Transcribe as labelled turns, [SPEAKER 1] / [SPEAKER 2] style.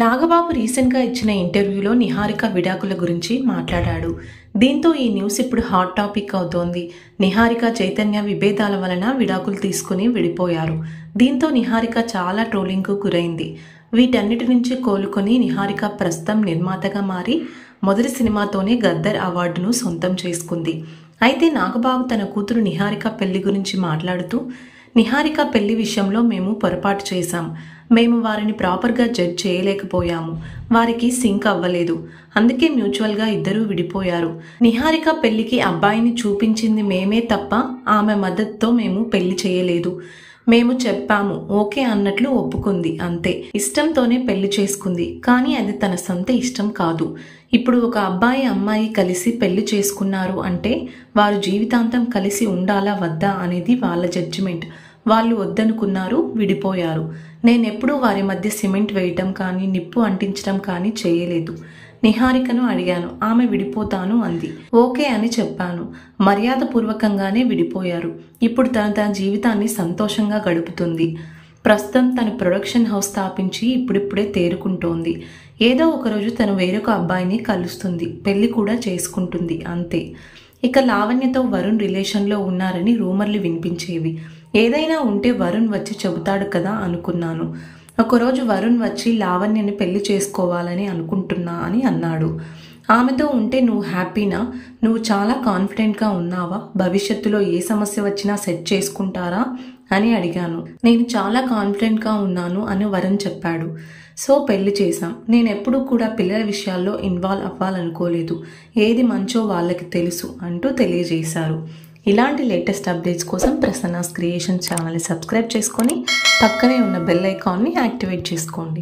[SPEAKER 1] నాగబాబు రీసెంట్గా ఇచ్చిన ఇంటర్వ్యూలో నిహారిక విడాకుల గురించి మాట్లాడాడు. దీంతో ఈ న్యూస్ ఇప్పుడు హాట్ టాపిక్ అవుతోంది. నిహారిక చైతన్య విభేదాల వలన విడాకులు తీసుకుని విడిపోయారు. దీంతో నిహారిక చాలా ట్రోలింగ్కు గురైంది. వీటన్నిటి నుంచి కోలుకొని నిహారిక ప్రస్తుతం నిర్మాతగా మారి మొదటి సినిమాతోనే గద్దర్ అవార్డును సొంతం చేసుకుంది. అయితే నాగబాబు తన కూతురు నిహారిక పెళ్లి గురించి మాట్లాడుతూ, నిహారిక పెళ్లి విషయంలో మేము పొరపాటు చేశాం. మేము వారిని ప్రాపర్గా జడ్జ్ చేయలేకపోయాము. వారికి సింక్ అవ్వలేదు. అందుకే మ్యూచువల్గా ఇద్దరూ విడిపోయారు. నిహారిక పెళ్లికి అబ్బాయిని చూపించింది మేమే తప్ప ఆమె మద్దతుతో మేము పెళ్లి చేయలేదు. మేము చెప్పాము ఓకే అన్నట్లు ఒప్పుకుంది, అంతే. ఇష్టంతోనే పెళ్లి చేసుకుంది. కానీ అది తన సొంత ఇష్టం కాదు. ఇప్పుడు ఒక అబ్బాయి అమ్మాయి కలిసి పెళ్లి చేసుకున్నారు అంటే వారు జీవితాంతం కలిసి ఉండాలా వద్దా అనేది వాళ్ళ జడ్జిమెంట్. వాళ్ళు వద్దనుకున్నారు, విడిపోయారు. నేనెప్పుడూ వారి మధ్య సిమెంట్ వేయటం కానీ నిప్పు అంటించడం కానీ చేయలేదు. నిహారికను అడిగాను, ఆమె విడిపోతాను అంది. ఓకే అని చెప్పాను. మర్యాదపూర్వకంగానే విడిపోయారు. ఇప్పుడు తన జీవితాన్ని సంతోషంగా గడుపుతుంది. ప్రస్తుతం తను ప్రొడక్షన్ హౌస్ స్థాపించి ఇప్పుడిప్పుడే తేరుకుంటోంది. ఏదో ఒకరోజు తను వేరొక అబ్బాయిని కలుస్తుంది, పెళ్లి కూడా చేసుకుంటుంది, అంతే. ఇక లావణ్యతో వరుణ్ రిలేషన్లో ఉన్నారని రూమర్లు వినిపించేవి. ఏదైనా ఉంటే వరుణ్ వచ్చి చెబుతాడు కదా అనుకున్నాను. ఒకరోజు వరుణ్ వచ్చి లావణ్యని పెళ్లి చేసుకోవాలని అనుకుంటున్నా అని అన్నాడు. ఆమెతో ఉంటే నువ్వు హ్యాపీనా? నువ్వు చాలా కాన్ఫిడెంట్గా ఉన్నావా? భవిష్యత్తులో ఏ సమస్య వచ్చినా సెట్ చేసుకుంటారా అని అడిగాను. నేను చాలా కాన్ఫిడెంట్గా ఉన్నాను అని వరుణ్ చెప్పాడు. సో పెళ్లి చేశాం. నేను ఎప్పుడూ కూడా పిల్లల విషయాల్లో ఇన్వాల్వ్ అవ్వాలనుకోలేదు. ఏది మంచో వాళ్ళకి తెలుసు అంటూ తెలియజేశారు. ఇలాంటి లేటెస్ట్ అప్డేట్స్ కోసం ప్రసన్నాస్ క్రియేషన్స్ ఛానల్ని సబ్స్క్రైబ్ చేసుకొని పక్కనే ఉన్న బెల్ ఐకాన్ని యాక్టివేట్ చేసుకోండి.